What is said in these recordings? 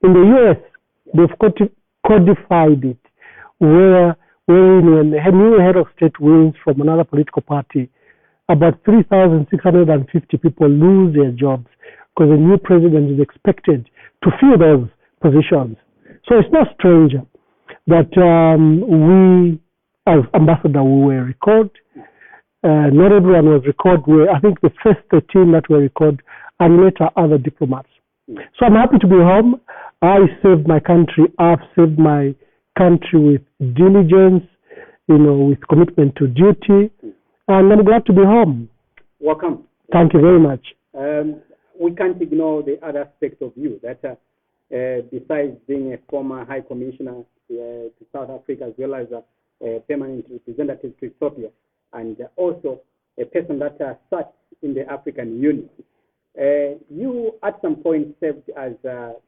In the US, they've codified it, where when a new head of state wins from another political party, about 3,650 people lose their jobs because a new president is expected to fill those positions. So it's not strange that we, as ambassador, we were recalled. Not everyone was recalled. I think the first 13 that were recalled, and later other diplomats. So I'm happy to be home. I served my country. I've served my country with diligence, with commitment to duty, and I'm glad to be home. Welcome. Thank you very much. We can't ignore the other aspect of you, that besides being a former High Commissioner to South Africa, as well as a permanent representative to Ethiopia, and also a person that sat in the African Union. You, at some point, served as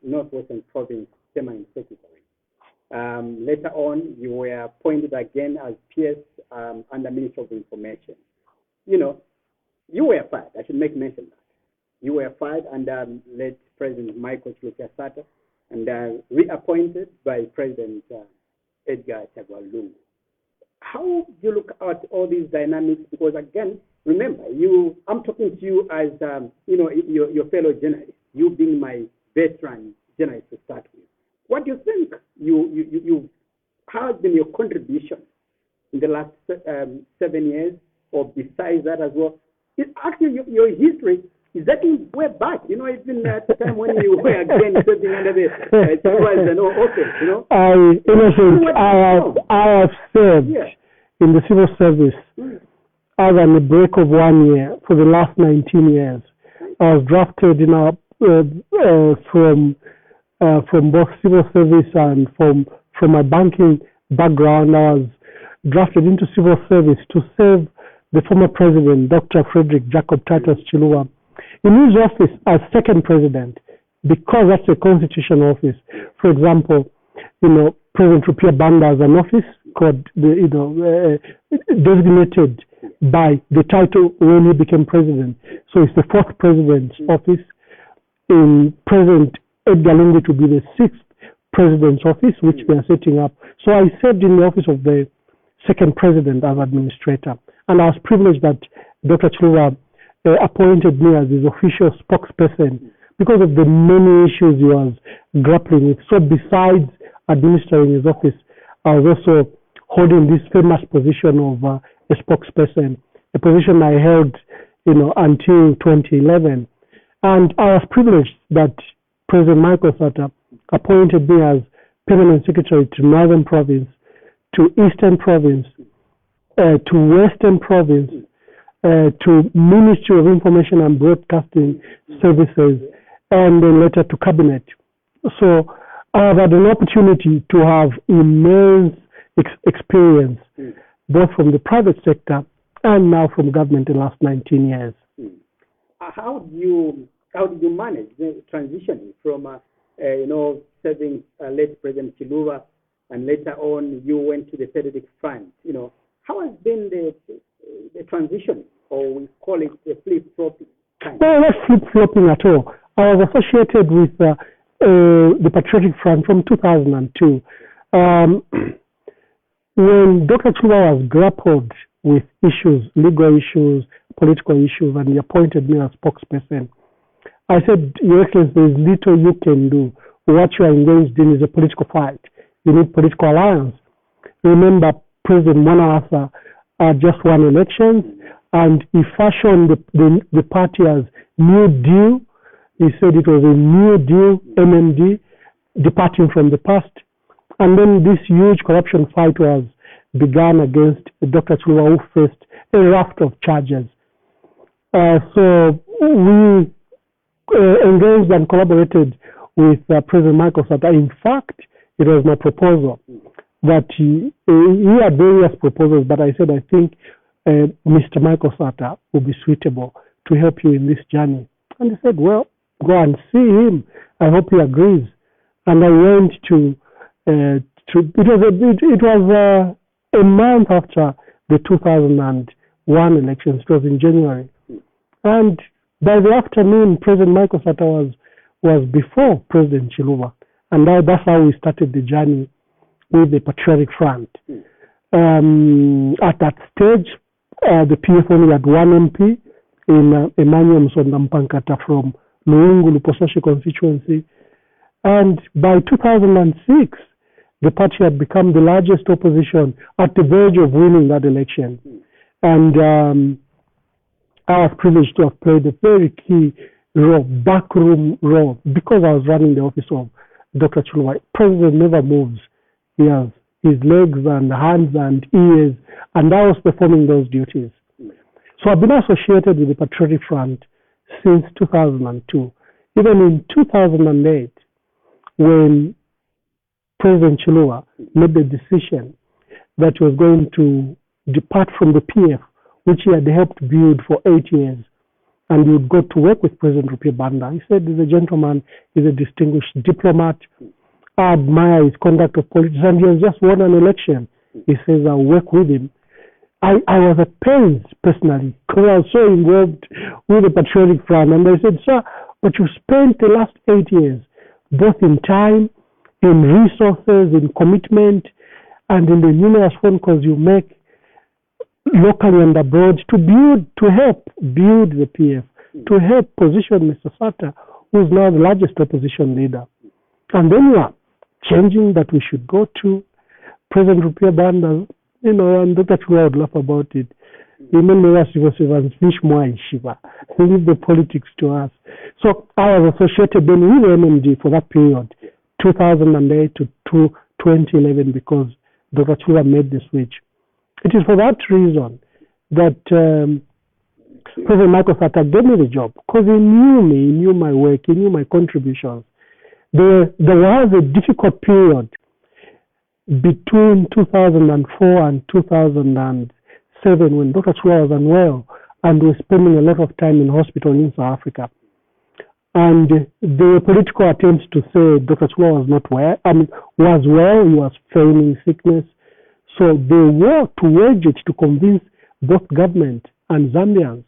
Northwestern Province Permanent Secretary. Later on, you were appointed again as PS under Minister of Information. You were fired. I should make mention of that. You were fired under late President Michael Chilukasata and reappointed by President Edgar Chagwa Lungu. How do you look at all these dynamics? Because again, remember, I'm talking to you as your fellow journalist. You being my veteran journalist to start with. What do you think how has been your contribution in the last 7 years, or besides that as well? Actually, your history is dating way back. It's been at the time when you were again serving under the office. Innocent, I have served in the civil service other than a break of 1 year for the last 19 years. I was drafted from both civil service and from my banking background. I was drafted into civil service to serve the former president, Dr. Frederick Jacob Titus Chiluba, in his office as second president, because that's a constitutional office. For example, President Rupia Banda has an office called designated by the title when he became president. So it's the fourth president's office. In President Edgar Lungu to be the sixth president's office, which we are setting up. So I served in the office of the second president as administrator, and I was privileged that Dr. Chiluba appointed me as his official spokesperson because of the many issues he was grappling with. So besides administering his office, I was also holding this famous position of a spokesperson, a position I held, until 2011. And I was privileged that President Michael Sata appointed me as permanent secretary to Northern Province, to Eastern Province, to Western Province, to Ministry of Information and Broadcasting Services, and then later to Cabinet. So I have had an opportunity to have immense experience, both from the private sector and now from government in the last 19 years. How did you manage the transition from, serving late President Chiluba, and later on you went to the Patriotic Front? How has been the transition, or we call it the flip-flopping? No, not flip-flopping at all. I was associated with the Patriotic Front from 2002. When Dr. Chiluba was grappled with issues, legal issues, political issues, and he appointed me as spokesperson, I said, Your Excellency, there is little you can do. What you are engaged in is a political fight. You need political alliance. Remember, President Mwanawasa just won elections, and he fashioned the party as New Deal. He said it was a New Deal, MMD, departing from the past. And then this huge corruption fight was begun against Dr. Chiluba, who faced a raft of charges. So we engaged and collaborated with President Michael Sata. In fact, it was my proposal that he had various proposals, but I said, I think Mr. Michael Sata will be suitable to help you in this journey. And he said, well, go and see him. I hope he agrees. And I went to it was a month after the 2001 elections. It was in January. And by the afternoon, President Michael Sata was before President Chiluba. And that's how we started the journey with the Patriotic Front. At that stage, the PF only had one MP in Emmanuel Msonga-Mpankata from Luungu, Luposashi constituency. And by 2006, the party had become the largest opposition at the verge of winning that election. And I was privileged to have played a very key role, backroom role, because I was running the office of Dr. Chuluba. President never moves. He has his legs and hands and ears, and I was performing those duties. So I've been associated with the Patriotic Front since 2002. Even in 2008, when President Chuluba made the decision that he was going to depart from the PF, which he had helped build for 8 years, and he would go to work with President Rupia Banda. He said he's a gentleman, he's a distinguished diplomat. I admire his conduct of politics, and he has just won an election. He says, I'll work with him. I was at pains, personally, because I was so involved with the Patriotic Front. And I said, sir, but you spent the last 8 years, both in time, in resources, in commitment, and in the numerous phone calls you make locally and abroad to help build the PF, to help position Mr. Sata, who is now the largest opposition leader. And then you are changing that we should go to President Rupia Banda, and Dr. Chuluba would laugh about it. Leave the politics to us. So I was associated then with MMD for that period, 2008 to 2011, because Dr. Chuluba made the switch. It is for that reason that President Michael Sata gave me the job, because he knew me, he knew my work, he knew my contributions. There was a difficult period between 2004 and 2007 when Dr. Chuluba was unwell and was spending a lot of time in hospital in South Africa. And there were political attempts to say Dr. Chuluba was not well. Was well, he was feigning sickness. So they worked to wage it to convince both government and Zambians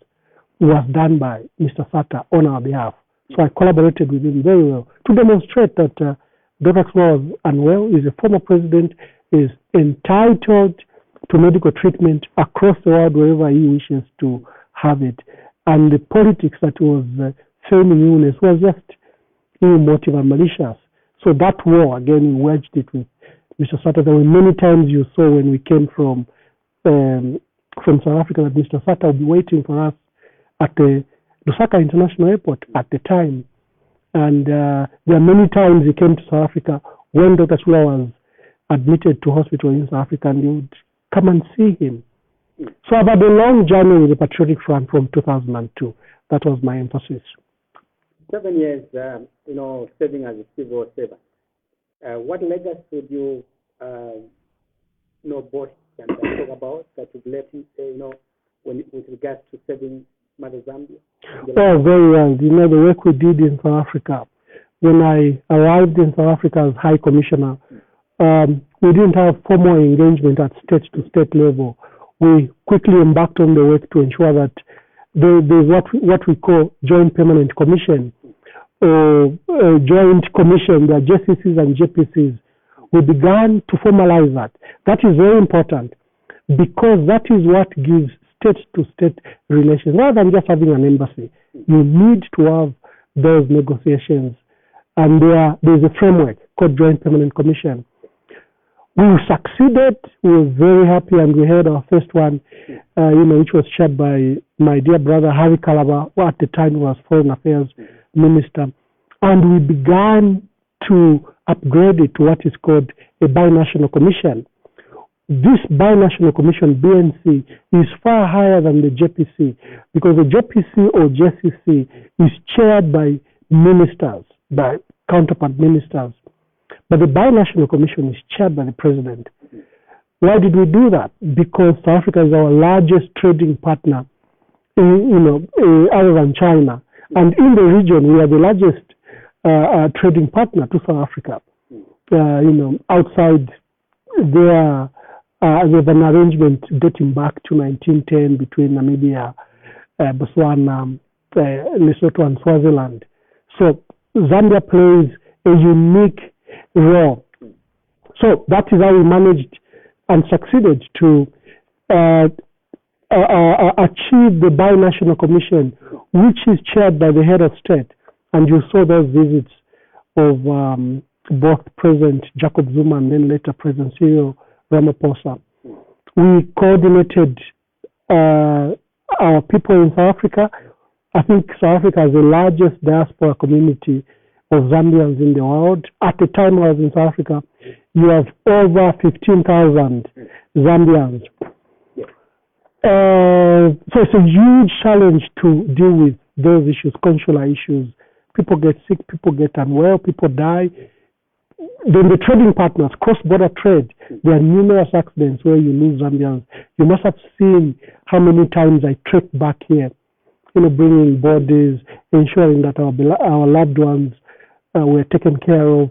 was done by Mr. Sata on our behalf. So I collaborated with him very well to demonstrate that Dr. Chuluba was unwell, is a former president, is entitled to medical treatment across the world wherever he wishes to have it. And the politics that was feigning illness was just emotive and malicious. So that war, again, we waged it with Mr. Sata. There were many times you saw when we came from South Africa that Mr. Sata would be waiting for us at the Lusaka International Airport at the time. And there are many times he came to South Africa when Dr. Chuluba was admitted to hospital in South Africa, and he would come and see him. So I've had a long journey with the Patriotic Front from 2002. That was my emphasis. 7 years, serving as a civil servant. What legacy would you, both can talk about that you've left, with regards to serving Mother Zambia? Oh, very well. The work we did in South Africa. When I arrived in South Africa as High Commissioner, we didn't have formal engagement at state-to-state level. We quickly embarked on the work to ensure that there's what we call Joint Permanent Commission, Joint Commission, the JCCs and JPCs. We began to formalize that. That is very important, because that is what gives state-to-state relations. Rather than just having an embassy, you need to have those negotiations. And there's a framework called Joint Permanent Commission. We succeeded. We were very happy, and we had our first one, which was chaired by my dear brother Harry Kalaba, who at the time was Foreign Affairs Minister. And we began to upgrade it to what is called a binational commission. This binational commission, BNC, is far higher than the JPC, because the JPC or JCC is chaired by ministers, by counterpart ministers. But the binational commission is chaired by the president. Why did we do that? Because South Africa is our largest trading partner, other than China. And in the region, we are the largest trading partner to South Africa. Outside there, we have an arrangement dating back to 1910 between Namibia, Botswana, Lesotho, and Swaziland. So Zambia plays a unique raw. So that is how we managed and succeeded to achieve the binational commission, which is chaired by the head of state. And you saw those visits of both President Jacob Zuma and then later President Cyril Ramaphosa. We coordinated our people in South Africa. I think South Africa is the largest diaspora community of Zambians in the world. At the time I was in South Africa, you have over 15,000 Zambians. So it's a huge challenge to deal with those issues, consular issues. People get sick, people get unwell, people die. Then the trading partners, cross-border trade, there are numerous accidents where you lose Zambians. You must have seen how many times I trekked back here, bringing bodies, ensuring that our loved ones were taken care of,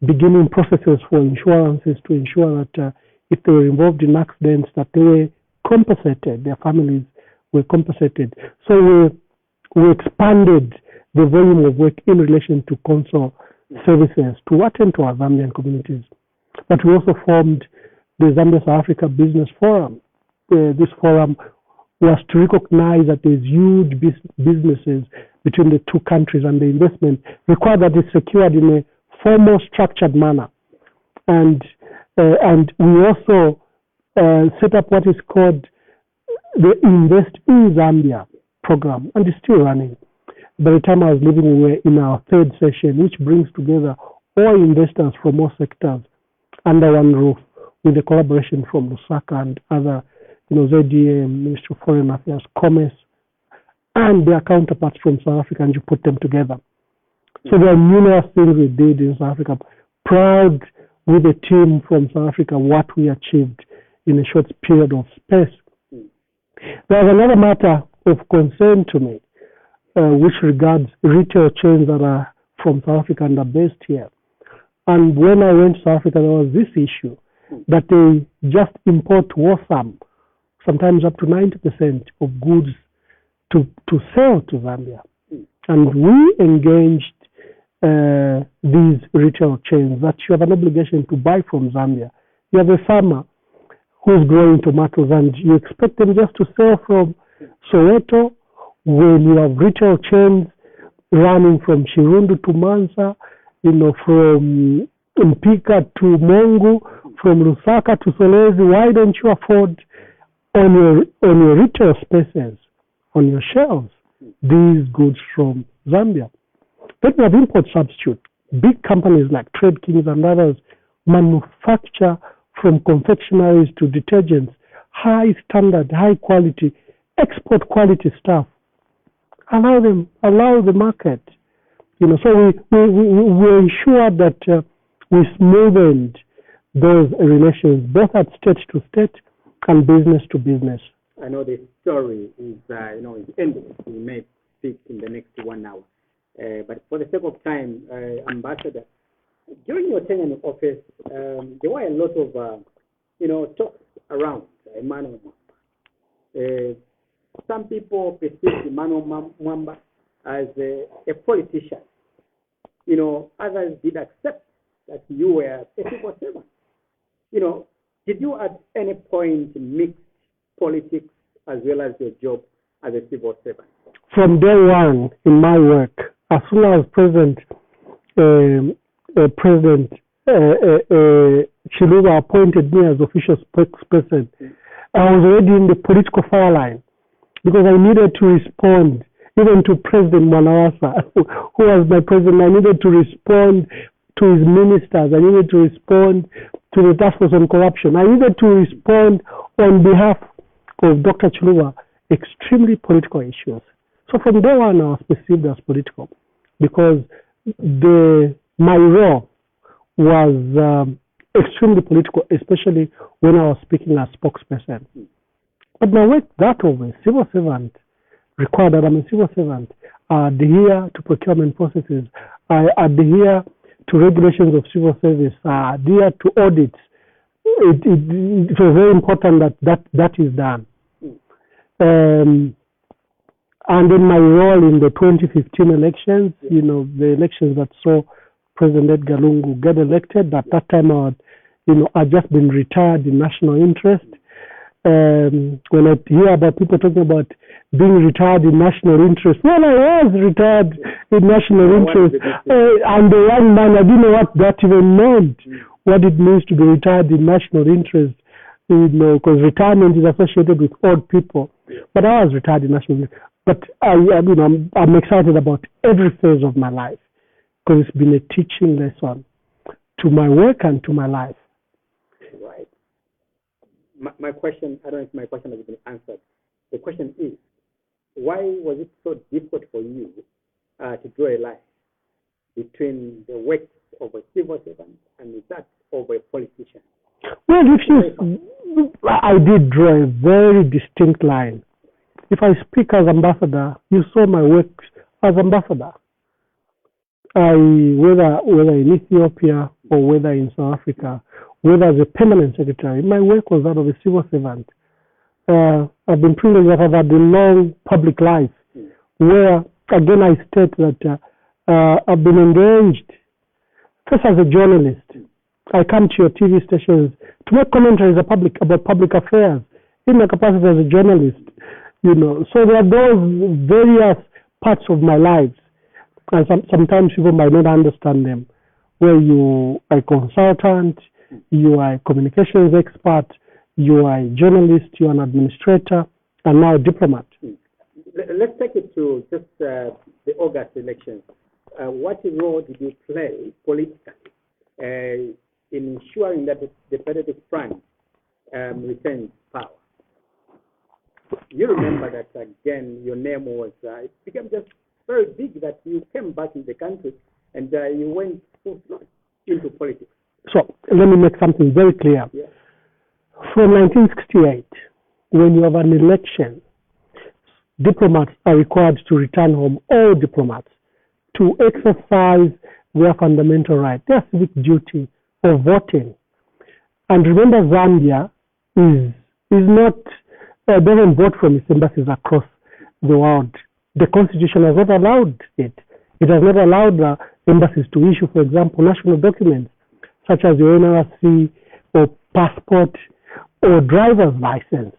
beginning processes for insurances to ensure that if they were involved in accidents, that they were compensated, their families were compensated. So we expanded the volume of work in relation to consul services to attend to our Zambian communities. But we also formed the Zambia-South Africa Business Forum. This forum was to recognize that there's huge businesses between the two countries, and the investment required that it's secured in a formal, structured manner. And we also set up what is called the Invest in Zambia program, and it's still running. By the time I was leaving, we were in our third session, which brings together all investors from all sectors under one roof, with the collaboration from Lusaka and other, ZDA, Ministry of Foreign Affairs, Commerce, and their counterparts from South Africa, and you put them together. So there are numerous things we did in South Africa. Proud with the team from South Africa what we achieved in a short period of space. There's another matter of concern to me, which regards retail chains that are from South Africa and are based here. And when I went to South Africa, there was this issue that they just import Waltham, sometimes up to 90% of goods to sell to Zambia. And we engaged these retail chains that you have an obligation to buy from Zambia. You have a farmer who's growing tomatoes and you expect them just to sell from Soweto, when you have retail chains running from Chirundu to Mansa, from Mpika to Mongu, from Lusaka to Solezi. Why don't you afford on your retail spaces, on your shelves, these goods from Zambia? Then we have import substitute. Big companies like Trade Kings and others manufacture from confectionaries to detergents, high standard, high quality, export quality stuff. Allow the market. So we ensure that we smoothened those relations, both at state to state and business to business. I know the story is, is ending. We may speak in the next 1 hour. But for the sake of time, Ambassador, during your tenure in office, there were a lot of, talks around Emmanuel Mwamba. Some people perceive Emmanuel Mwamba as a politician. Others did accept that you were a civil servant. Did you at any point mix politics as well as your job as a civil servant? From day one in my work, as soon as President Chiluba appointed me as official spokesperson, I was already in the political fire line because I needed to respond even to President Mwanawasa, who was my president. I needed to respond to his ministers. I needed to respond to the task force on corruption. I needed to respond on behalf of Dr. Chiluba extremely political issues. So from day one, I was perceived as political because my role was extremely political, especially when I was speaking as spokesperson. But my work that of a civil servant required that I'm a civil servant. I adhere to procurement processes. I adhere to regulations of civil service. I adhere to audits. It was very important that is done. And in my role in the 2015 elections, the elections that saw President Edgar Lungu get elected. At that time, I'd just been retired in national interest. When I hear about people talking about being retired in national interest, well, I was retired in national interest. And the young man, I didn't know what that even meant, what it means to be retired in national interest, because retirement is associated with old people. But I was retired in national interest. But I'm excited about every phase of my life, because it's been a teaching lesson to my work and to my life. Right. My question, I don't know if my question has been answered. The question is, why was it so difficult for you to draw a line between the work of a civil servant and that of a politician? Well, I did draw a very distinct line. If I speak as ambassador, you saw my work as ambassador. Whether in Ethiopia or whether in South Africa, whether as a permanent secretary, my work was that of a civil servant. I've been privileged that I've had a long public life where, again, I state that I've been engaged first as a journalist. I come to your TV stations to make commentaries about public affairs in my capacity as a journalist. So there are those various parts of my life, and sometimes people might not understand them, where you are a consultant, you are a communications expert, you are a journalist, you are an administrator, and now a diplomat. Let's take it to just the August elections. What role did you play politically in ensuring that the Patriotic Front retains power? You remember that, again, your name was, it became just very big that you came back in the country and you went into politics. So let me make something very clear. Yeah. From 1968, when you have an election, diplomats are required to return home, all diplomats, to exercise their fundamental right, their civic duty of voting. And remember, Zambia doesn't vote from its embassies across the world. The Constitution has not allowed it. It has not allowed the embassies to issue, for example, national documents such as your NRC or passport or driver's license.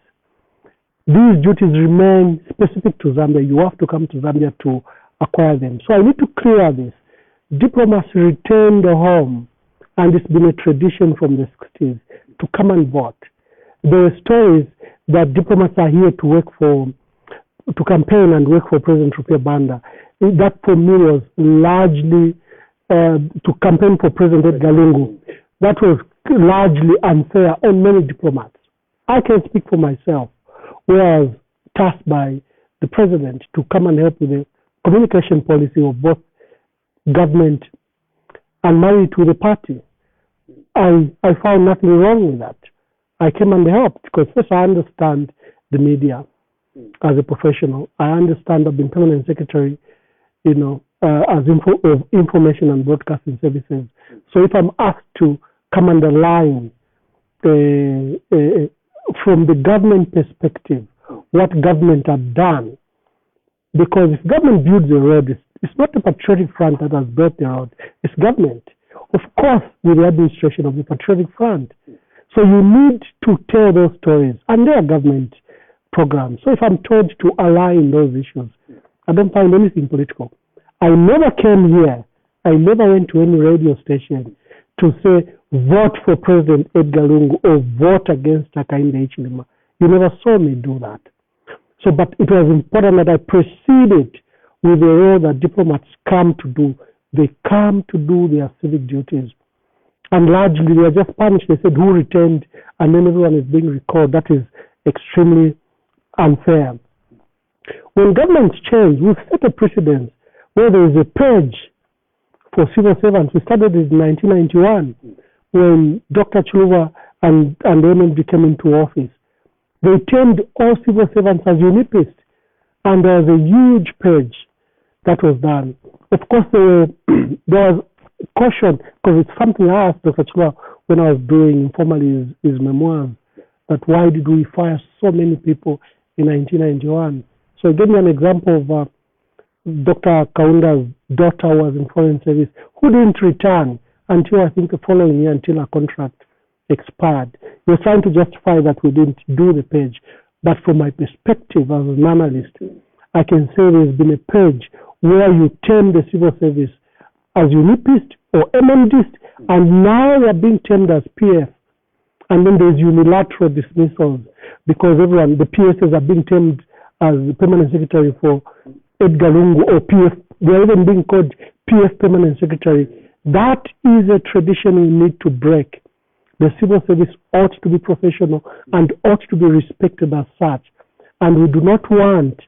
These duties remain specific to Zambia. You have to come to Zambia to acquire them. So I need to clear this. Diplomats return the home, and it's been a tradition from the 60s to come and vote. There are stories that diplomats are here to campaign and work for President Rupia Banda. That for me was largely to campaign for President Edgar Lungu. That was largely unfair on many diplomats. I can speak for myself, where I was tasked by the president to come and help with the communication policy of both government and married to the party. I found nothing wrong with that. I came and helped because first I understand the media as a professional. I understand I've been permanent secretary, as information and broadcasting services. So if I'm asked to come underline from the government perspective, what government have done, because if government builds a road, it's not the Patriotic Front that has built the road, it's government. Of course, with the administration of the Patriotic Front. So you need to tell those stories, and they are government programs. So if I'm told to align those issues, I don't find anything political. I never came here, I never went to any radio station to say, vote for President Edgar Lungu or vote against Hakainde Hichilema. You never saw me do that. So, but it was important that I proceeded with the role that diplomats come to do. They come to do their civic duties. And largely, they are just punished. They said, who returned? And then everyone is being recalled. That is extremely unfair. When governments change, we've set a precedent where there is a purge for civil servants. We started in 1991 when Dr. Chuluva and MND came into office. They termed all civil servants as unipists, and there was a huge purge that was done. Of course, there was caution, because it's something I asked Dr. Chuluva when I was doing informally his memoirs, that why did we fire so many people in 1991? So he gave me an example of Dr. Kaunda's daughter was in foreign service, who didn't return until I think the following year, until her contract expired. You're trying to justify that we didn't do the purge. But from my perspective as an analyst, I can say there's been a purge where you term the civil service as UNIPist or MMDist, and now they're being termed as PF. And then there's unilateral dismissals because everyone, the PSs are being termed as the permanent secretary for Edgar Lungu or PF. They're even being called PF permanent secretary. That is a tradition we need to break. The civil service ought to be professional and ought to be respected as such. And we do not want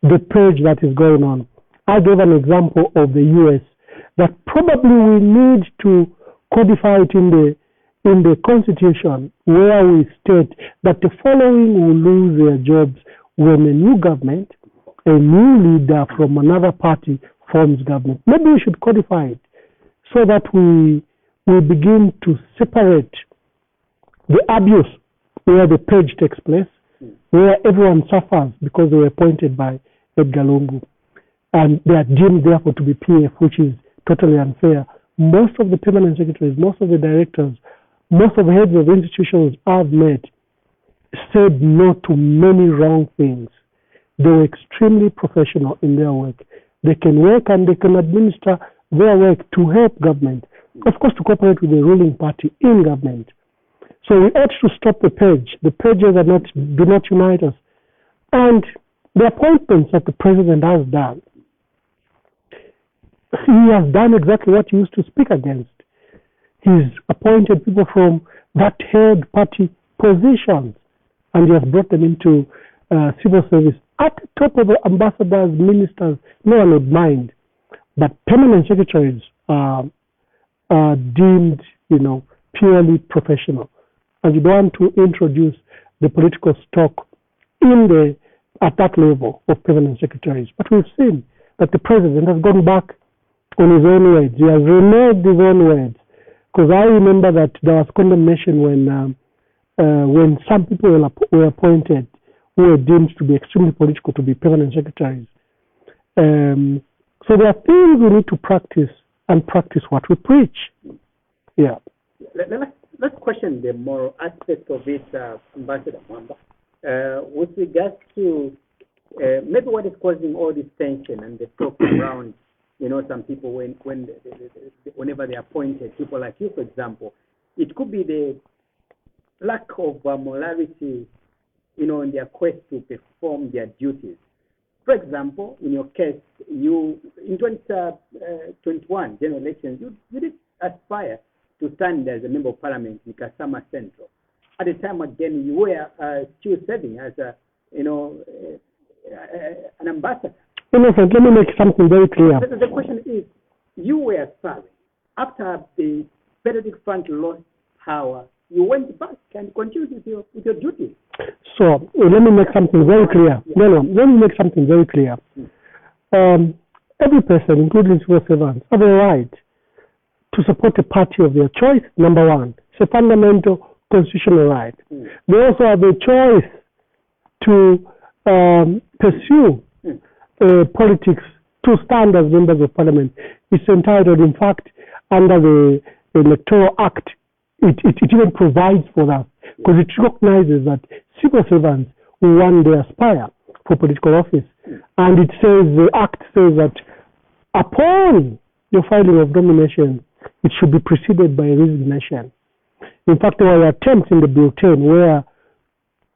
the purge that is going on. I gave an example of the US that probably we need to codify it in the Constitution, where we state that the following will lose their jobs when a new government, a new leader from another party forms government. Maybe we should codify it so that we begin to separate the abuse where the purge takes place, where everyone suffers because they were appointed by Edgar Lungu, and they are deemed therefore to be PF, which is totally unfair. Most of the permanent secretaries, most of the directors, most of the heads of institutions I've met said no to many wrong things. They were extremely professional in their work. They can work and they can administer their work to help government, of course to cooperate with the ruling party in government. So we ought to stop the purge. The purges do not unite us. And the appointments that the president has done, he has done exactly what he used to speak against. He's appointed people from that held party positions, and he has brought them into civil service. At the top of the ambassadors, ministers, no one would mind. But permanent secretaries are deemed, purely professional. And you don't want to introduce the political stock at that level of permanent secretaries. But we've seen that the president has gone back on his own words. He has reneged his own words. Because I remember that there was condemnation when some people were appointed who were deemed to be extremely political to be permanent secretaries. So there are things we need to practice and practice what we preach. Yeah. Let's question the moral aspect of it, Ambassador Mwamba, with regards to maybe what is causing all this tension and the talk around, some people whenever they're appointed, people like you, for example, it could be the lack of morality, in their quest to perform their duties. For example, in your case, you in 2021 general elections, you did aspire to stand as a member of parliament in Kasama Central. At the time, again, you were still serving as an ambassador. Innocent, let me make something very clear. The question is, you were serving. After the Patriotic Front lost power, you went back and continued with your duties. So, let me make something very clear. No, let me make something very clear. Every person, including civil servants, have a right to support a party of their choice, number one. It's a fundamental constitutional right. They also have a choice to pursue politics, to stand as members of parliament. It's entitled, in fact, under the Electoral Act, it even provides for that, because it recognizes that civil servants will one day aspire for political office. And it says, the Act says that upon your filing of nomination, it should be preceded by a resignation. In fact, there were attempts in the bulletin where,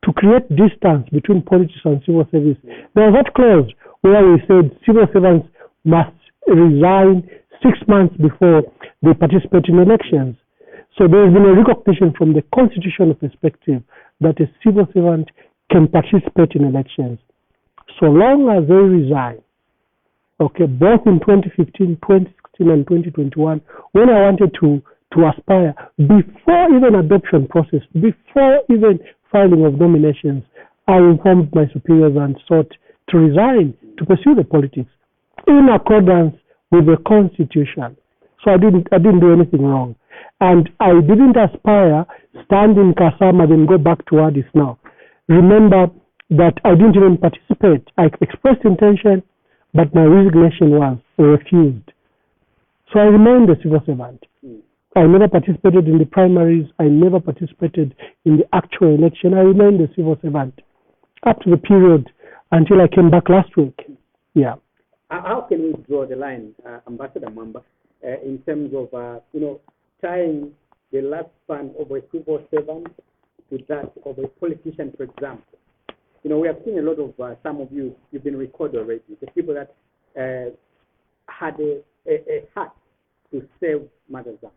to create distance between politics and civil service, there was that clause where we said civil servants must resign 6 months before they participate in elections. So there has been a recognition from the constitutional perspective that a civil servant can participate in elections, so long as they resign. Okay, both in 2015, 2016, and 2021, when I wanted to aspire, before even adoption process, before even filing of nominations, I informed my superiors and sought to resign to pursue the politics in accordance with the Constitution. So I didn't do anything wrong. And I didn't aspire, stand in Kasama, then go back to Addis now. Remember that I didn't even participate. I expressed intention, but my resignation was refused. So I remained a civil servant. I never participated in the primaries. I never participated in the actual election. I remained a civil servant up to the period until I came back last week. Yeah. How can we draw the line, Ambassador Mwamba, in terms of, tying the lifespan of a civil servant to that of a politician, for example? We have seen a lot of, some of you've been recorded already, the people that had a heart to save Mother Zambia.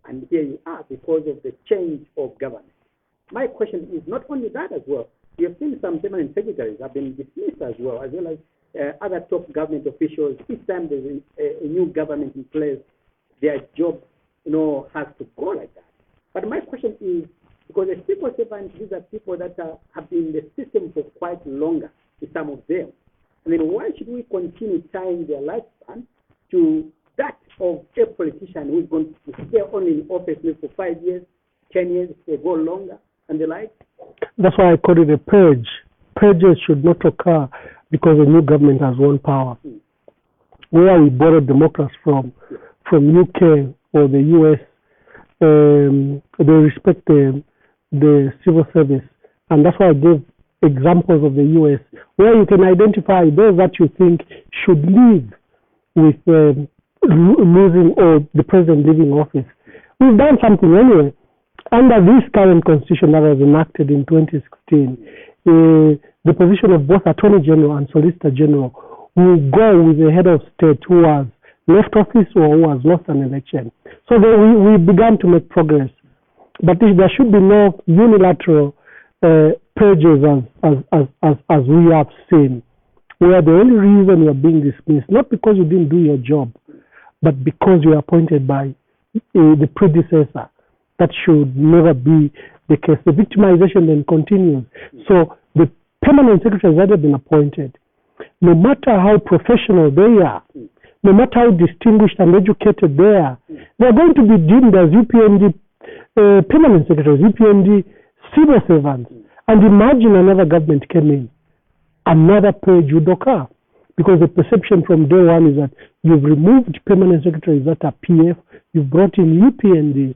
And here you are because of the change of government. My question is not only that as well. You have seen some permanent secretaries have been dismissed as well as other top government officials. Each time there's a new government in place, their job, has to go like that. But my question is, because the civil servants, these are people that have been in the system for quite longer, some of them. I mean, why should we continue tying their lifespan to that of a politician who is going to stay only in office for 5 years, 10 years, they go longer, and the like? That's why I call it a purge. Purges should not occur because a new government has won power. Where we borrowed democracy from UK or the US, they respect the civil service. And that's why I gave examples of the US, where you can identify those that you think should leave with losing or the president leaving office. We've done something anyway. Under this current constitution that was enacted in 2016, the position of both Attorney General and Solicitor General will go with the head of state who has left office or who has lost an election. So we began to make progress. But there should be no unilateral purges as we have seen, where the only reason you are being dismissed, not because you didn't do your job, but because you are appointed by the predecessor. That should never be the case. The victimization then continues. So the permanent secretaries that have been appointed, no matter how professional they are, no matter how distinguished and educated they are, they're going to be deemed as UPND permanent secretaries, UPND civil servants. And imagine another government came in, another purge would occur. Because the perception from day one is that you've removed permanent secretaries that are PF, you've brought in UPND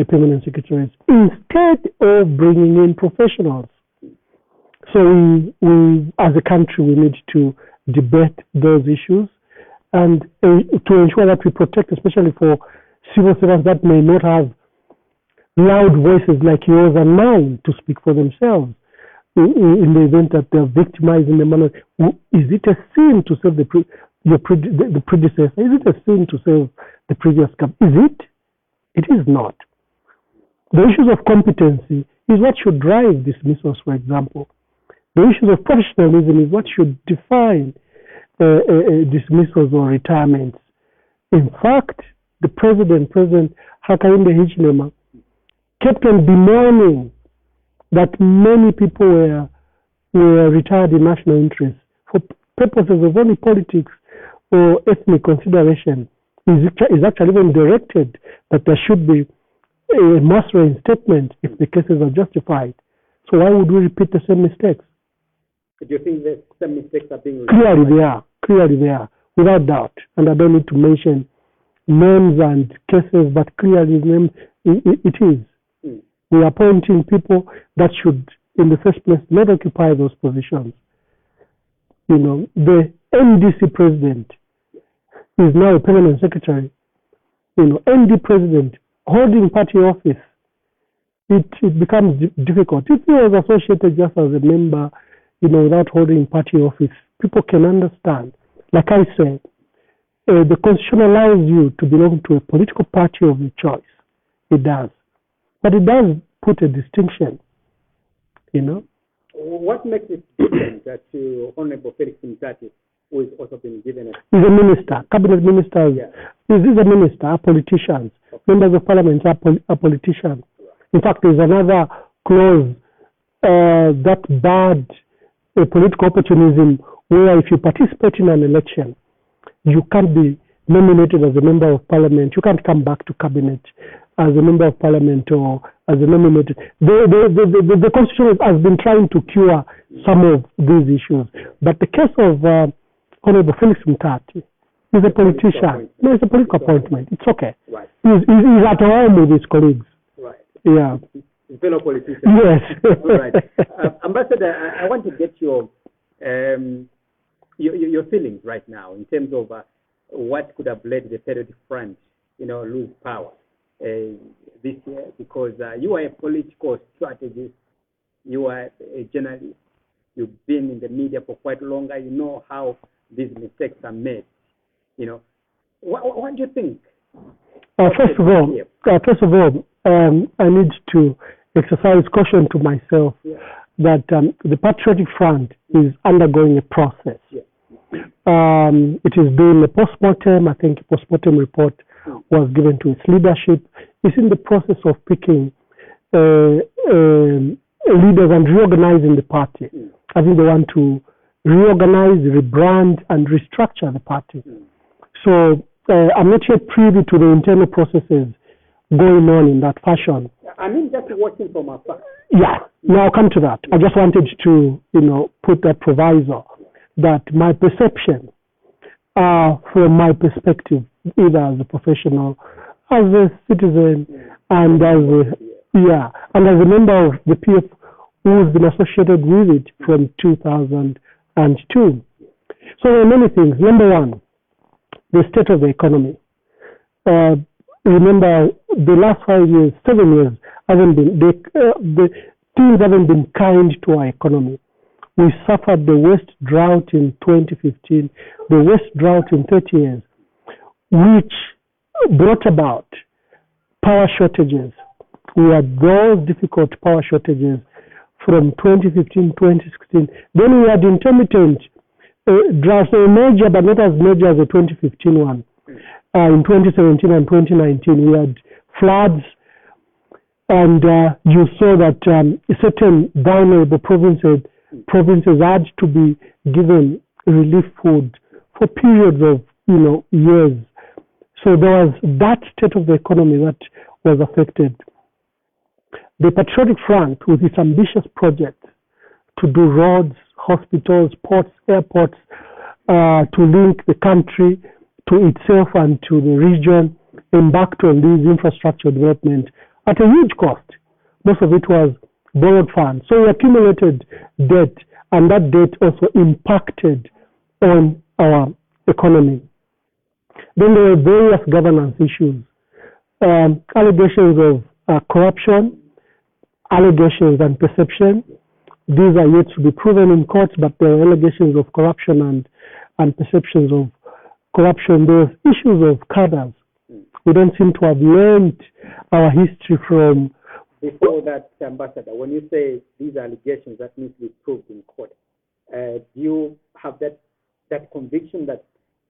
permanent secretaries instead of bringing in professionals. So we as a country, we need to debate those issues and to ensure that we protect, especially for civil servants that may not have loud voices like yours and mine to speak for themselves. In the event that they're victimized in the manner, is it a sin to serve the predecessor? Is it a sin to serve the previous government? Is it? It is not. The issues of competency is what should drive dismissals, for example. The issues of professionalism is what should define dismissals or retirements. In fact, the President Hakainde Hichilema, kept on bemoaning that many people were retired in national interest for purposes of only politics or ethnic consideration. Is actually even directed that there should be a mass reinstatement if the cases are justified. So why would we repeat the same mistakes? Do you think the same mistakes are being repeated? Clearly they are, without doubt. And I don't need to mention names and cases, but clearly it is. We are appointing people that should, in the first place, not occupy those positions. The NDC president is now a permanent secretary. ND president holding party office, it becomes difficult. If he was associated just as a member, without holding party office, people can understand. Like I said, the Constitution allows you to belong to a political party of your choice. It does. But it does put a distinction, What makes it different to Honorable Felix Mtati, who has also been given He's a minister, cabinet ministers. Yeah. He's a minister, are politicians. Okay. Members of parliament are politicians. In fact, there's another clause that barred political opportunism, where if you participate in an election, you can't be nominated as a member of parliament. You can't come back to cabinet as a member of parliament or as a nominated. The Constitution has been trying to cure some of these issues. But the case of Honorable Felix Mtati. He's a politician. No, it's a political appointment. It's okay. Right. He's at home with his colleagues. Right. Yeah. His fellow politicians. Yes. All right. Ambassador, I want to get your feelings right now in terms of what could have led the Patriotic Front, lose power this year, because you are a political strategist, you are a journalist, you've been in the media for quite longer, you know how these mistakes are made. What do you think? First of all, I need to exercise caution to myself that the Patriotic Front is undergoing a process. It is doing a postmortem. I think a postmortem report was given to its leadership. It's in the process of picking leaders and reorganizing the party. I think they want to reorganize, rebrand, and restructure the party. So I'm not yet privy to the internal processes going on in that fashion. I mean, just watching from afar. Yeah, now I'll come to that. I just wanted to, put that proviso that my perception, from my perspective, either as a professional, as a citizen, and as a member of the PF who's been associated with it from 2002. So there are many things. Number one, the state of the economy. Remember, the last 5 years, 7 years, the things haven't been kind to our economy. We suffered the worst drought in 2015, the worst drought in 30 years, which brought about power shortages. We had those difficult power shortages from 2015, 2016. Then we had intermittent droughts, major but not as major as the 2015 one. In 2017 and 2019, we had floods, and you saw that certain vulnerable provinces had to be given relief food for periods of years. So there was that state of the economy that was affected. The Patriotic Front, with its ambitious project to do roads, hospitals, ports, airports, to link the country to itself and to the region, embarked on this infrastructure development at a huge cost. Most of it was borrowed funds. So we accumulated debt, and that debt also impacted on our economy. Then there were various governance issues, allegations of corruption, allegations and perception. These are yet to be proven in court, but there are allegations of corruption and perceptions of corruption. There are issues of cadres. We don't seem to have learned our history from... Before that, Ambassador, when you say these allegations that need to be proved in court, do you have that conviction that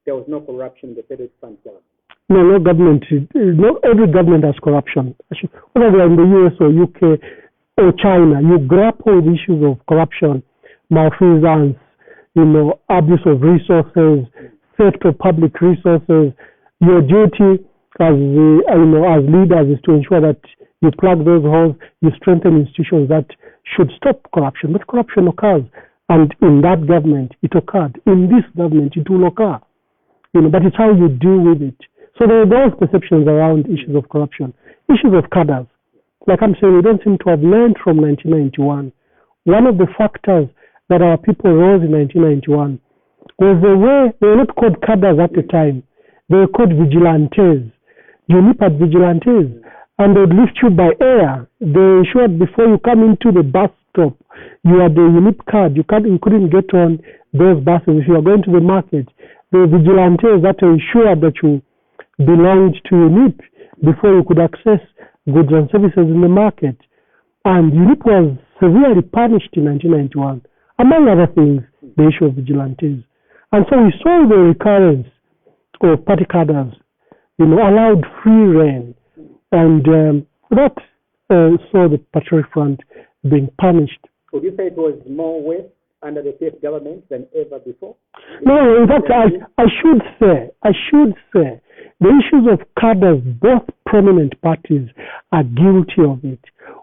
there was no corruption in the Patriotic Front government? No government. Not every government has corruption. Whether we are in the US or UK or China, you grapple with issues of corruption, malfeasance, abuse of resources, theft of public resources. Your duty as leaders is to ensure that you plug those holes, you strengthen institutions that should stop corruption. But corruption occurs, and in that government it occurred. In this government it will occur. But it's how you deal with it. So there are those perceptions around issues of corruption, issues of cadres. Like I'm saying, we don't seem to have learned from 1991. One of the factors that our people rose in 1991 was the way they were not called cadres at the time. They were called vigilantes. You nip at vigilantes, and they would lift you by air. They ensured before you come into the bus stop, you had a unique card. You couldn't get on those buses if you are going to the market. The vigilantes that ensured that you belonged to UNIP before you could access goods and services in the market. And UNIP was severely punished in 1991, among other things, the issue of vigilantes. And so we saw the recurrence of party cadres, allowed free rein, and that saw the Patriotic Front being punished. Would you say it was more worse under the PF government than ever before? No, in fact, I should say the issues of cadres, both prominent parties are guilty of it.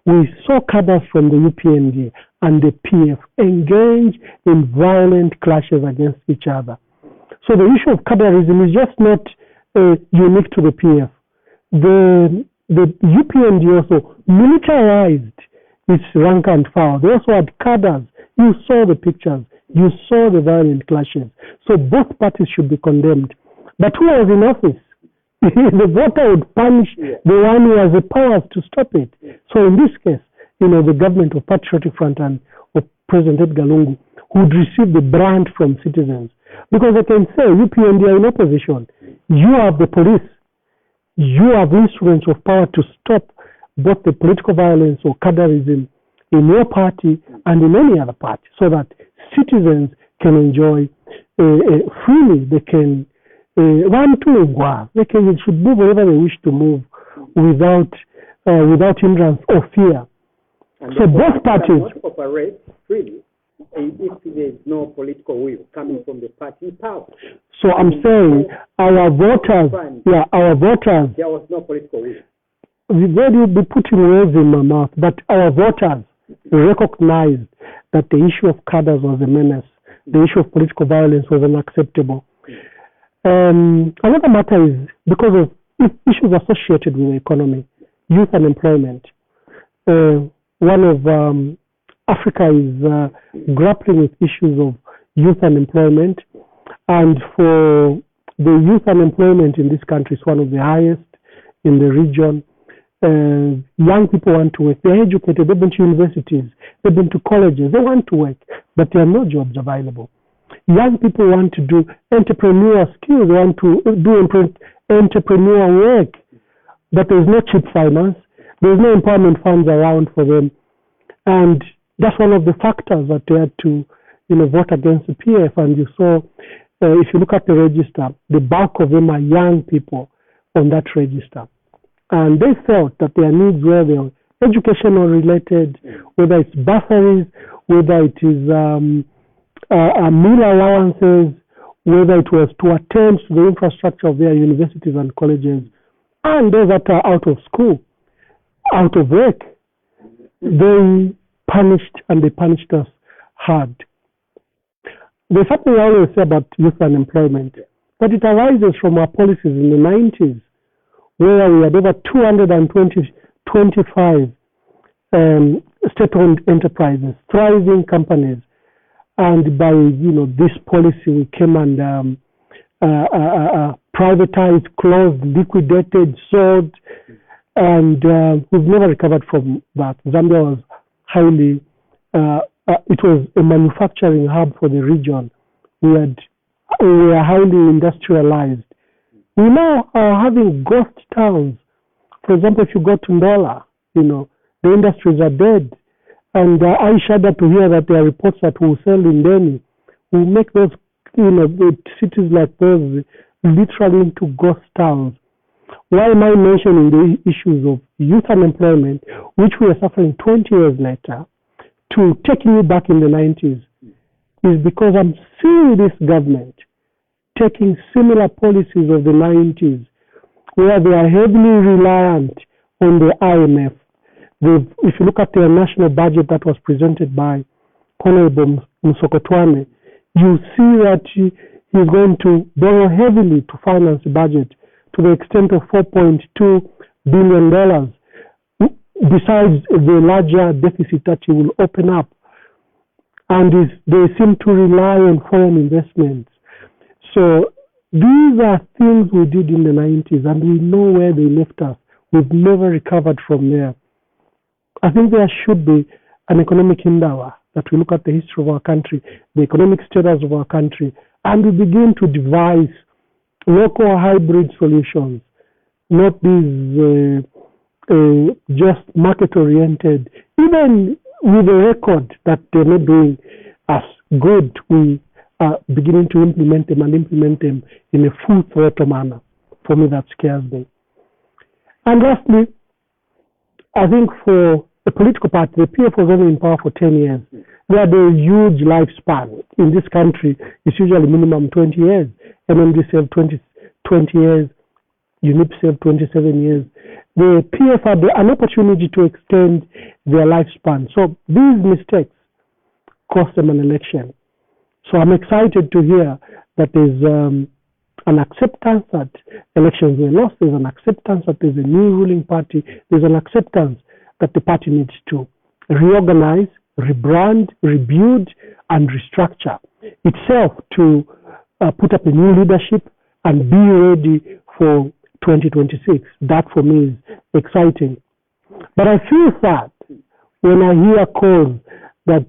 We saw cadres from the UPND and the PF engage in violent clashes against each other. So the issue of cadarism is just not unique to the PF. The UPND also militarized its rank and file. They also had cadres. You saw the pictures. You saw the violent clashes. So both parties should be condemned. But who was in office? The voter would punish the one who has the powers to stop it. So in this case, the government of Patriotic Front and of President Edgar Lungu would receive the brand from citizens. Because they can say, UPND are in opposition. You have the police. You have instruments of power to stop both the political violence or cadarism in your party and in any other party, so that citizens can enjoy freely. They can run to a war. They should move wherever they wish to move without hindrance or fear. And so both parties not operate freely if there is no political will coming from the party in power. So I'm saying our voters, there was no political will. They will be putting words in my mouth, but our voters recognized that the issue of cadres was a menace. The issue of political violence was unacceptable. Another matter is because of issues associated with the economy, youth unemployment. One of Africa is grappling with issues of youth unemployment, and for the youth unemployment in this country is one of the highest in the region. Young people want to work. They're educated. They've been to universities. They've been to colleges. They want to work, but there are no jobs available. Young people want to do entrepreneurial skills. They want to do entrepreneurial work, but there's no cheap finance. There's no empowerment funds around for them, and that's one of the factors that they had to, vote against the PF. And you saw, if you look at the register, the bulk of them are young people on that register. And they felt that their needs were educational related, whether it's bursaries, whether it is meal allowances, whether it was to attend to the infrastructure of their universities and colleges, and those that are out of school, out of work. They punished us hard. There's something I always say about youth unemployment, but it arises from our policies in the 90s, where we had over 25 state-owned enterprises, thriving companies. And by, this policy, we came and privatized, closed, liquidated, sold, and we've never recovered from that. Zambia was highly, it was a manufacturing hub for the region. We were highly industrialized. We now are having ghost towns. For example, if you go to Ndola, the industries are dead. And I shudder to hear that there are reports that will sell in Deni, will make those, the cities like those literally into ghost towns. Why am I mentioning the issues of youth unemployment, which we are suffering 20 years later, to taking you back in the 90s, is because I'm seeing this government taking similar policies of the 90s, where they are heavily reliant on the IMF. If you look at their national budget that was presented by Honorable Musokotwane, you see that he is going to borrow heavily to finance the budget to the extent of $4.2 billion, besides the larger deficit that he will open up. And they seem to rely on foreign investments. So these are things we did in the 90s, and we know where they left us. We've never recovered from there. I think there should be an economic endeavor that we look at the history of our country, the economic status of our country, and we begin to devise local hybrid solutions, not these just market-oriented. Even with a record that they're not doing as good, we are beginning to implement them in a full-throttle manner. For me, that scares me. And lastly, I think for the political party, the PF was only in power for 10 years. They had a huge lifespan. In this country, it's usually minimum 20 years. MMD served 20 years. UNIP served 27 years. The PF had an opportunity to extend their lifespan. So these mistakes cost them an election. So I'm excited to hear that there's an acceptance that elections were lost, there's an acceptance that there's a new ruling party, there's an acceptance that the party needs to reorganize, rebrand, rebuild, and restructure itself to put up a new leadership and be ready for 2026. That for me is exciting. But I feel sad when I hear calls that,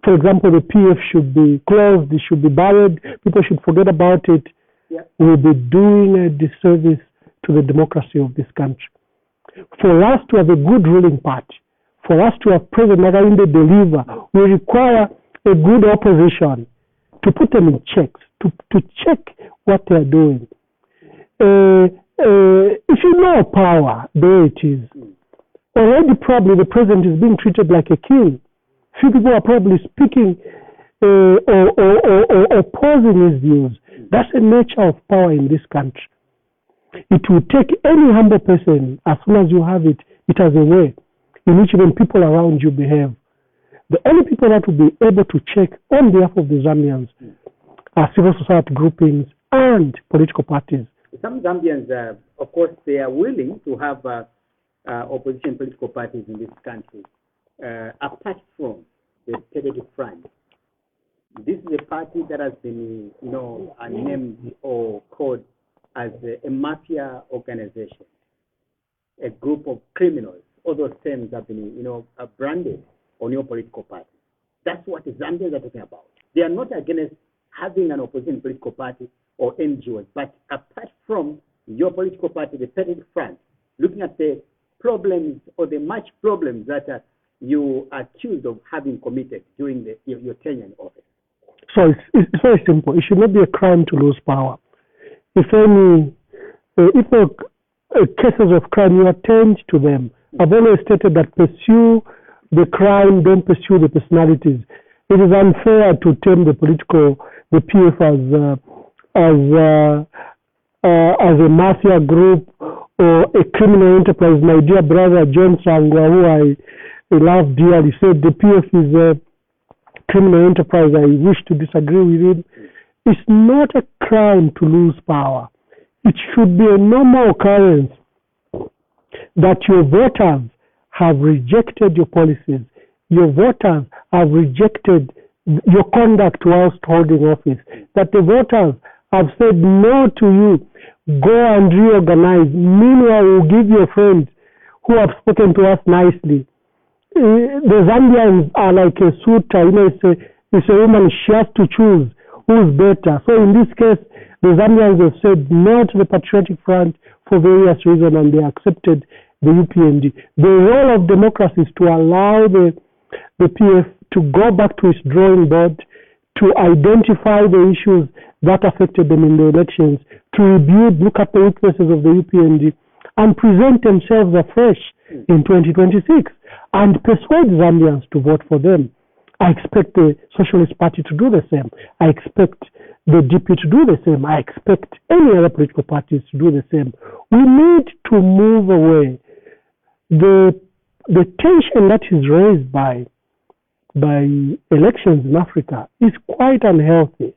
for example, the PF should be closed, it should be buried, people should forget about it. Yeah. We'll be doing a disservice to the democracy of this country. For us to have a good ruling party, for us to have President Nagainde deliver, we require a good opposition to put them in checks, to check what they're doing. If you know power, there it is. Already probably the president is being treated like a king. Few people are probably speaking or opposing his views. That's the nature of power in this country. It will take any humble person, as soon as you have it, it has a way in which even people around you behave. The only people that will be able to check on behalf of the Zambians are civil society groupings and political parties. Some Zambians, of course, they are willing to have opposition political parties in this country. Apart from the Patriotic Front, this is a party that has been, named or called as a mafia organization, a group of criminals. All those terms have been, branded on your political party. That's what the Zambians are talking about. They are not against having an opposition political party or NGOs, but apart from your political party, the Patriotic Front, looking at the problems or the much problems that you are accused of having committed during your tenure in office. So it's very simple. It should not be a crime to lose power. If cases of crime, you attend to them. I've always stated that pursue the crime, don't pursue the personalities. It is unfair to term the PF as a mafia group or a criminal enterprise. My dear brother John Sangwa, who I love dearly, said the PF is a criminal enterprise. I wish to disagree with him. It's not a crime to lose power. It should be a normal occurrence that your voters have rejected your policies. Your voters have rejected your conduct whilst holding office. That the voters have said no to you. Go and reorganize. Meanwhile, we'll give your friends who have spoken to us nicely. The Zambians are like a suitor. It's a woman, she has to choose who's better. So in this case, the Zambians have said no to the Patriotic Front for various reasons, and they accepted the UPND. The role of democracy is to allow the PF to go back to its drawing board, to identify the issues that affected them in the elections, to rebuild, look at the weaknesses of the UPND, and present themselves afresh in 2026 and persuade Zambians to vote for them. I expect the Socialist Party to do the same. I expect the DP to do the same. I expect any other political parties to do the same. We need to move away. The tension that is raised by elections in Africa is quite unhealthy,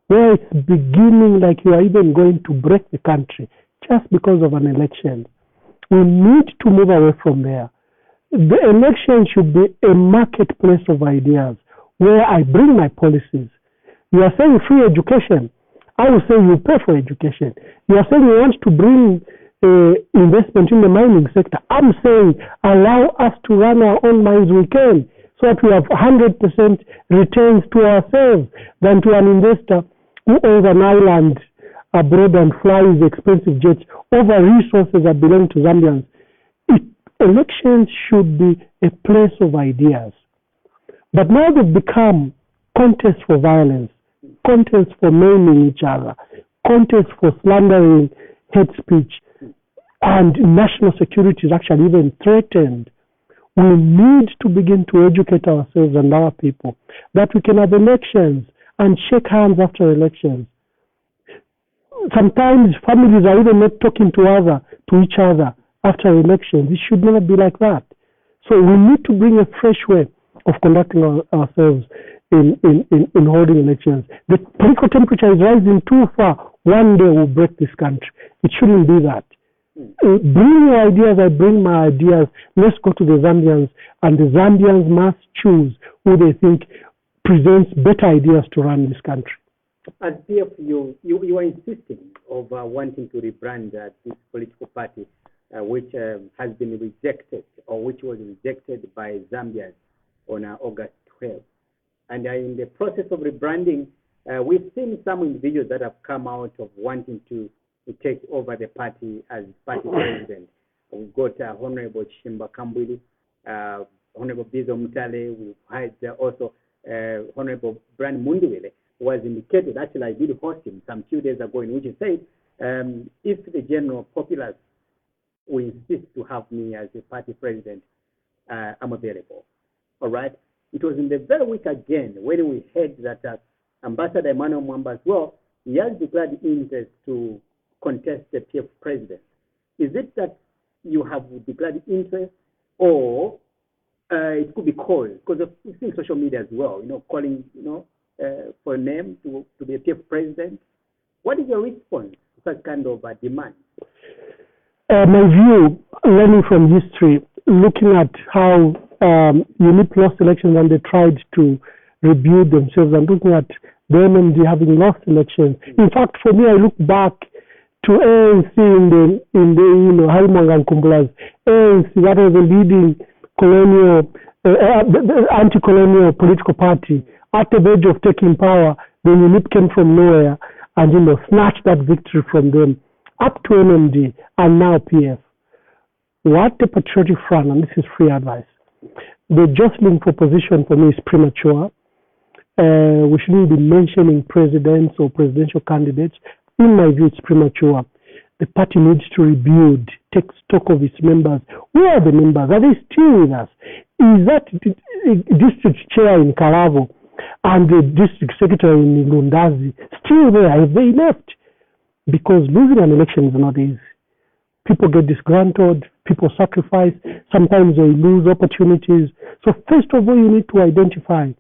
where it's beginning like you are even going to break the country just because of an election. We need to move away from there. The election should be a marketplace of ideas where I bring my policies. You are saying free education. I will say you pay for education. You are saying you want to bring investment in the mining sector. I'm saying allow us to run our own mines we can, so that we have 100% returns to ourselves than to an investor who owns an island abroad and flies expensive jets over resources that belong to Zambians. Elections should be a place of ideas. But now they've become contests for violence, contests for maiming each other, contests for slandering, hate speech, and national security is actually even threatened. We need to begin to educate ourselves and our people that we can have elections and shake hands after elections. Sometimes families are even not talking to each other after elections. It should never be like that. So we need to bring a fresh way of conducting ourselves. in holding elections. The political temperature is rising too far. One day we'll break this country. It shouldn't be that. Bring your ideas, I bring my ideas. Let's go to the Zambians, and the Zambians must choose who they think presents better ideas to run this country. As PF, you are insisting of wanting to rebrand this political party, which has been rejected, or which was rejected by Zambians on August 12th. And in the process of rebranding, we've seen some individuals that have come out of wanting to take over the party as party president. We've got Honorable Chimba Kambwili, Honorable Bizo Mutale. We've had also Honorable Brian Mundiwele, who was indicated, actually I did host him some few days ago, in which he said, if the general populace will insist to have me as the party president, I'm available. All right? It was in the very week again when we heard that Ambassador Emmanuel Mwamba as well, he has declared interest to contest the PF president. Is it that you have declared interest, or it could be called, because we've seen social media as well, calling, for a name to be a PF president? What is your response to such kind of demand? My view, learning from history, looking at how UNIP lost elections and they tried to rebuild themselves, and looking at the MMD having lost elections. In fact, for me, I look back to ANC in the Harimanga and Kumbula's ANC, that was the leading colonial, anti-colonial political party. At the verge of taking power, the UNIP came from nowhere and snatched that victory from them, up to MMD and now PF. What the Patriotic Front, and this is free advice, the jostling for position for me is premature. We shouldn't be mentioning presidents or presidential candidates. In my view, it's premature. The party needs to rebuild, take stock of its members. Where are the members? Are they still with us? Is that district chair in Karavo and the district secretary in Lundazi still there? Have they left? Because losing an election is not easy. People get disgruntled, people sacrifice, sometimes they lose opportunities. So first of all, you need to identify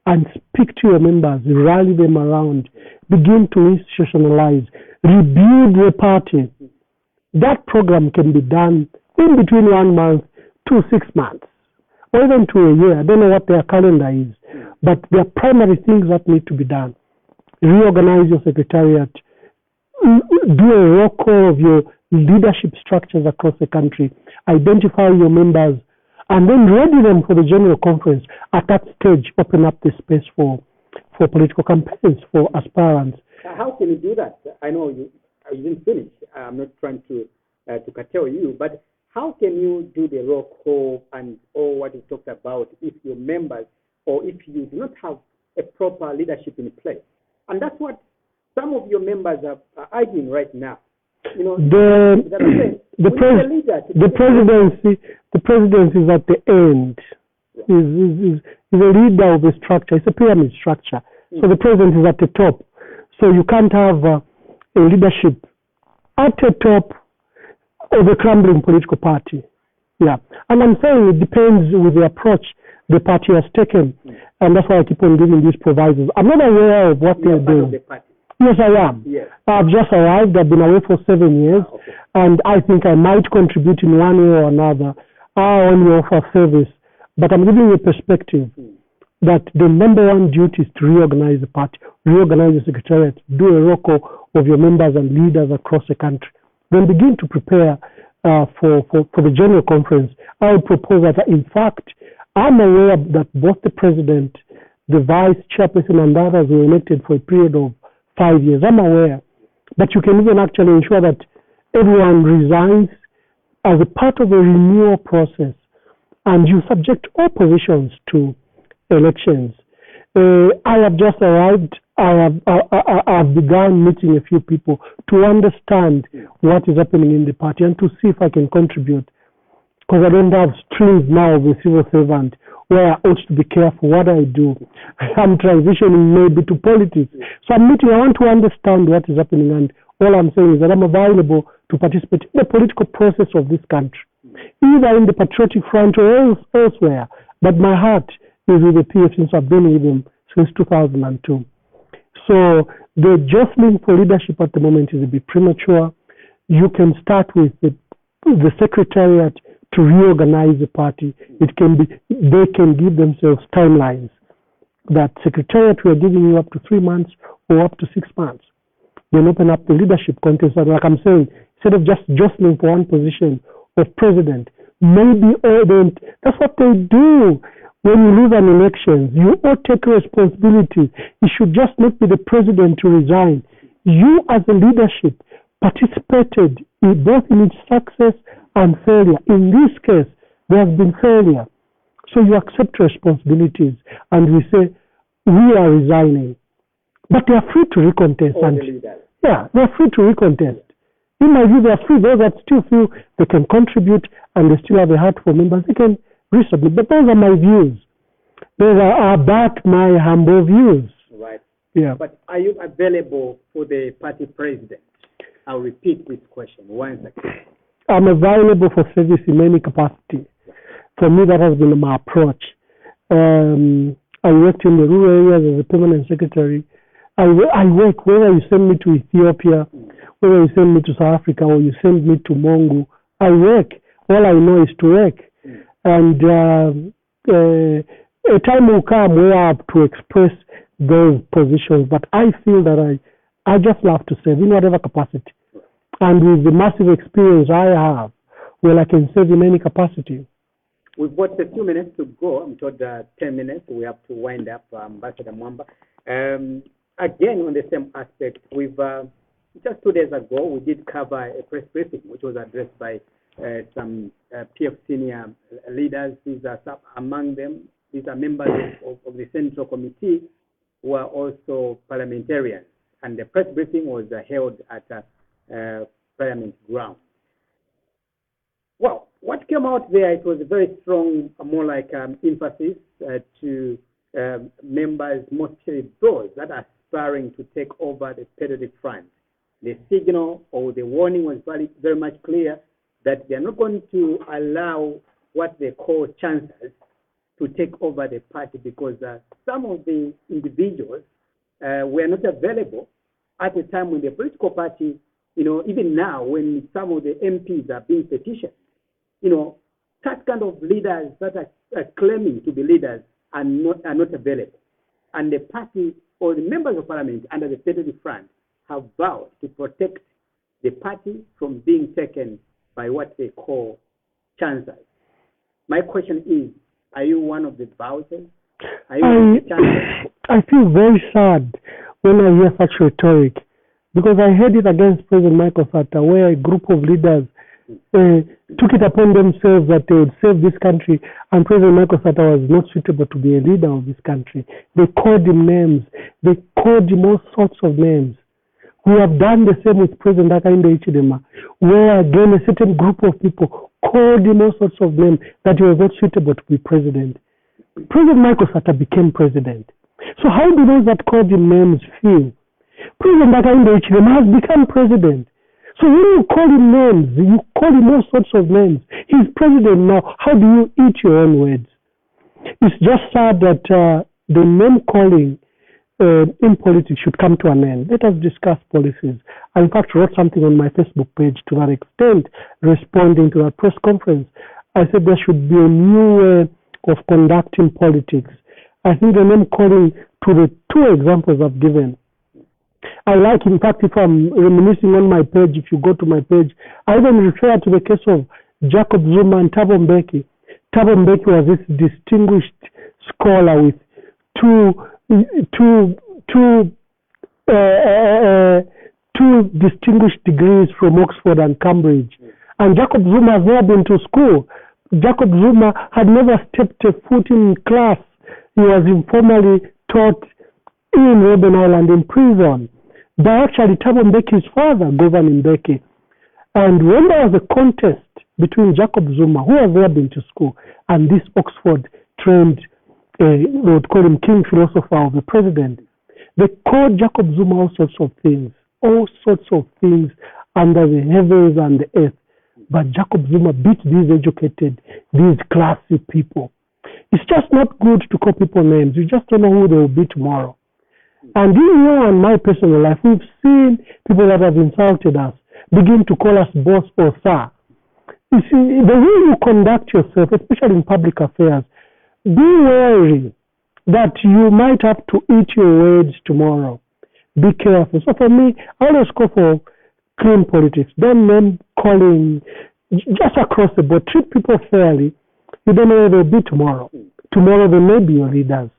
and speak to your members, rally them around, begin to institutionalize, rebuild the party. That program can be done in between 1 month to 6 months, or even to a year. I don't know what their calendar is, but there are primary things that need to be done. Reorganize your secretariat, do a roll call of your leadership structures across the country, identify your members, and then ready them for the general conference. At that stage, open up the space for political campaigns, for aspirants. How can you do that? I know you didn't finish. I'm not trying to curtail you, but how can you do the roll call and all what you talked about if your members, or if you do not have a proper leadership in place? And that's what some of your members are arguing right now. The presidency is at the end. Is a leader of a structure. It's a pyramid structure. So the president is at the top. So you can't have a leadership at the top of a crumbling political party. Yeah. And I'm saying it depends with the approach the party has taken. And that's why I keep on giving these provisos. I'm not aware of what they're doing. Yes, I am. Yes. I've just arrived. I've been away for 7 years. And I think I might contribute in one way or another. I only offer service. But I'm giving you a perspective that the number one duty is to reorganize the party, reorganize the secretariat, do a roll call of your members and leaders across the country. Then begin to prepare for the general conference. I would propose that, in fact, I'm aware that both the president, the vice chairperson, and others were elected for a period of 5 years. I'm aware. But you can even actually ensure that everyone resigns as a part of a renewal process, and you subject all positions to elections. I have just arrived. I have begun meeting a few people to understand what is happening in the party and to see if I can contribute. Because I don't have strings now of a civil servant where I ought to be careful what I do. I'm transitioning maybe to politics. So I want to understand what is happening, and all I'm saying is that I'm available to participate in the political process of this country, either in the Patriotic Front or elsewhere. But my heart is with the PF since I've been with them since 2002. So the jostling for leadership at the moment is a bit premature. You can start with the secretariat to reorganize the party. They can give themselves timelines. That secretariat, we are giving you up to 3 months or up to 6 months. Then open up the leadership contest. And like I'm saying, instead of just jostling for one position of president, maybe that's what they do. When you lose an election, you all take responsibility. It should just not be the president to resign. You as a leadership participated both in its success and failure. In this case, there has been failure. So you accept responsibilities and we say, we are resigning. But they are free to recontest. Yeah, they are free to recontest. In my view, they are free. Those that still feel they can contribute and they still have a heart for members, they can resubmit. But those are my views. Those are about my humble views. Right. Yeah. But are you available for the party president? I'll repeat this question once again. I'm available for service in any capacity. For me, that has been my approach. I worked in the rural areas as a permanent secretary. I work, whether you send me to Ethiopia, whether you send me to South Africa, or you send me to Mongo, I work. All I know is to work. And a time will come where I have to express those positions, but I feel that I just love to serve in whatever capacity. And with the massive experience I have, well, I can serve in any capacity. We've got a few minutes to go. I'm told 10 minutes. We have to wind up, Ambassador Mwamba. Again, on the same aspect, we've just 2 days ago, we did cover a press briefing, which was addressed by some PF senior leaders. These are among them. These are members of the Central Committee who are also parliamentarians. And the press briefing was held at Parliament ground. Well, what came out there, it was a very strong, more like emphasis to members, mostly those that are aspiring to take over the Patriotic Front. The signal or the warning was very much clear that they are not going to allow what they call chancers to take over the party because some of the individuals were not available at the time when the political party, even now when some of the MPs are being petitioned, that kind of leaders that are claiming to be leaders are not available. And the party or the members of parliament under the Patriotic Front have vowed to protect the party from being taken by what they call chancers. My question is, are you one of the vouchers? Are you one of the chancers? I feel very sad when I hear such rhetoric because I heard it against President Michael Sata where a group of leaders took it upon themselves that they would save this country, and President Michael Sata was not suitable to be a leader of this country. They called him names. They called him all sorts of names. We have done the same with President Hakainde Hichilema, where again a certain group of people called him all sorts of names that he was not suitable to be president. President Michael Sata became president. So how do those that called him names feel? President Hakainde Hichilema has become president. So when you call him names, you call him all sorts of names. He's president now. How do you eat your own words? It's just sad that the name calling in politics should come to an end. Let us discuss policies. I, in fact, wrote something on my Facebook page to that extent, responding to that press conference. I said there should be a new way of conducting politics. I think the name calling, to the two examples I've given, I like, in fact, if I'm reminiscing on my page, if you go to my page, I even refer to the case of Jacob Zuma and Thabo Mbeki. Thabo Mbeki was this distinguished scholar with two distinguished degrees from Oxford and Cambridge. And Jacob Zuma has never been to school. Jacob Zuma had never stepped a foot in class. He was informally taught in Robben Island in prison by actually Thabo Mbeki's father, Governor Mbeki. And when there was a contest between Jacob Zuma, who has never been to school, and this Oxford-trained, they would call him king philosopher of the president, they called Jacob Zuma all sorts of things under the heavens and the earth. But Jacob Zuma beat these educated, these classy people. It's just not good to call people names. You just don't know who they will be tomorrow. And in your and my personal life, we've seen people that have insulted us begin to call us boss or sir. You see, the way you conduct yourself, especially in public affairs, be wary that you might have to eat your words tomorrow. Be careful. So for me, I always call for clean politics. Don't name calling just across the board. Treat people fairly. You don't know where they'll be tomorrow. Tomorrow they may be your leaders.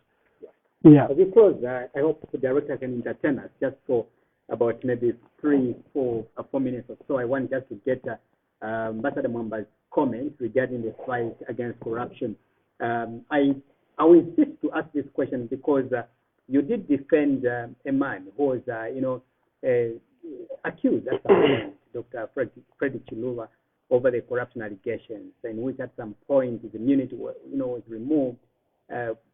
Yeah. As we close, I hope the director can entertain us just for about maybe 3, 4 minutes or so. I want just to get Ambassador Mwamba's comments regarding the fight against corruption. I will insist to ask this question because you did defend a man who was, accused at some point, Dr. Frederick Chiluba, over the corruption allegations, in which at some point his immunity was removed,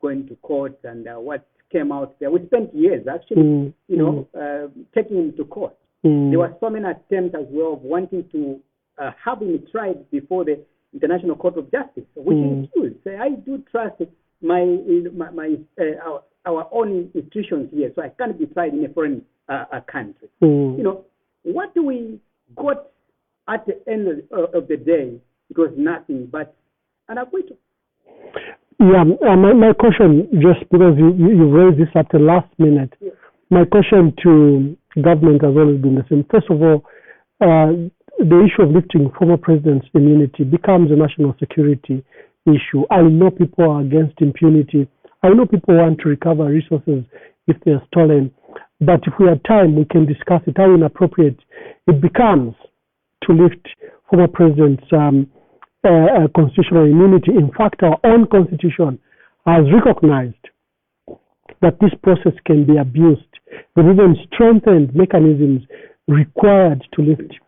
going to court, and what came out there. We spent years actually, taking him to court. There were so many attempts as well of wanting to have him tried before the International Court of Justice, which includes, I do trust our own institutions here, so I can't be tried in a foreign country. What do we got at the end of the day? It was nothing but an acquittal. Yeah, my question, just because you raised this at the last minute, my question to government has always been the same. First of all, the issue of lifting former president's immunity becomes a national security issue. I know people are against impunity. I know people want to recover resources if they are stolen. But if we have time, we can discuss it, how inappropriate it becomes to lift former president's constitutional immunity. In fact, our own constitution has recognized that this process can be abused. We've even strengthened mechanisms required to lift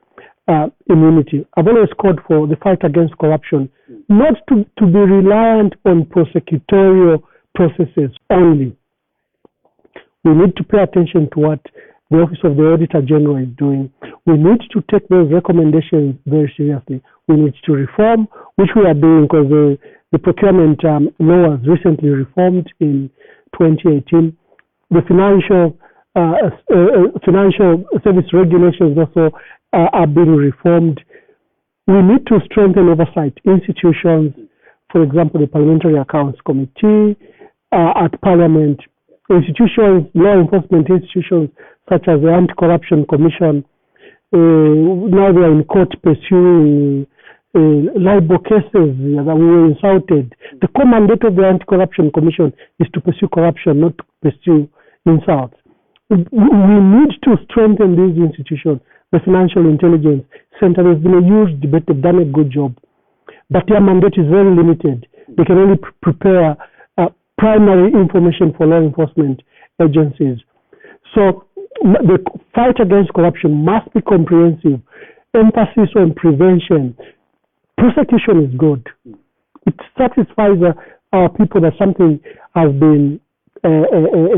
immunity. I've always called for the fight against corruption, not to be reliant on prosecutorial processes only. We need to pay attention to what the Office of the Auditor General is doing. We need to take those recommendations very seriously. We need to reform, which we are doing, because the procurement law was recently reformed in 2018. The financial service regulations also are being reformed. We need to strengthen oversight institutions, for example, the Parliamentary Accounts Committee at Parliament, institutions, law enforcement institutions such as the Anti-Corruption Commission. Now they are in court pursuing libel cases that we were insulted. The core mandate of the Anti-Corruption Commission is to pursue corruption, not to pursue insults. We need to strengthen these institutions. The Financial Intelligence Center has been a huge debate. They've done a good job, but their mandate is very limited. They can only prepare primary information for law enforcement agencies. So the fight against corruption must be comprehensive. Emphasis on prevention. Prosecution is good. It satisfies our people that something has been,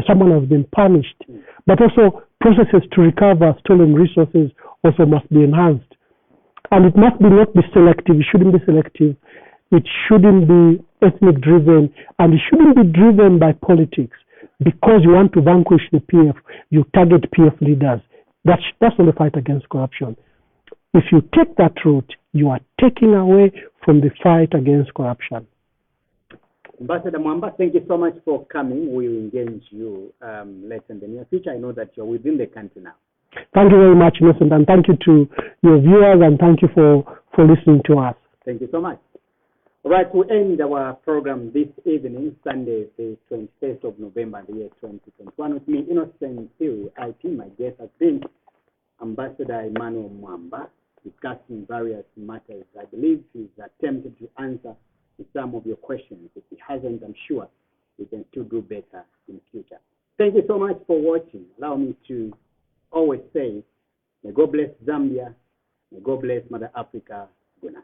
someone has been punished. But also processes to recover stolen resources also must be enhanced. And it must not be selective. It shouldn't be selective. It shouldn't be ethnic driven, and it shouldn't be driven by politics. Because you want to vanquish the PF, you target PF leaders. That's not the fight against corruption. If you take that route, you are taking away from the fight against corruption. Ambassador Mwamba, thank you so much for coming. We will engage you later in the near future. I know that you're within the country now. Thank you very much, Innocent, and thank you to your viewers, and thank you for listening to us. Thank you so much. All right, we end our program this evening, Sunday, the 21st of November, the year 2021. With me, Innocent Phiri, IP. My guest has been Ambassador Emmanuel Mwamba, discussing various matters. I believe he's attempted to answer some of your questions. If he hasn't, I'm sure we can still do better in the future. Thank you so much for watching. Allow me to always say, may God bless Zambia, may God bless Mother Africa. Good night.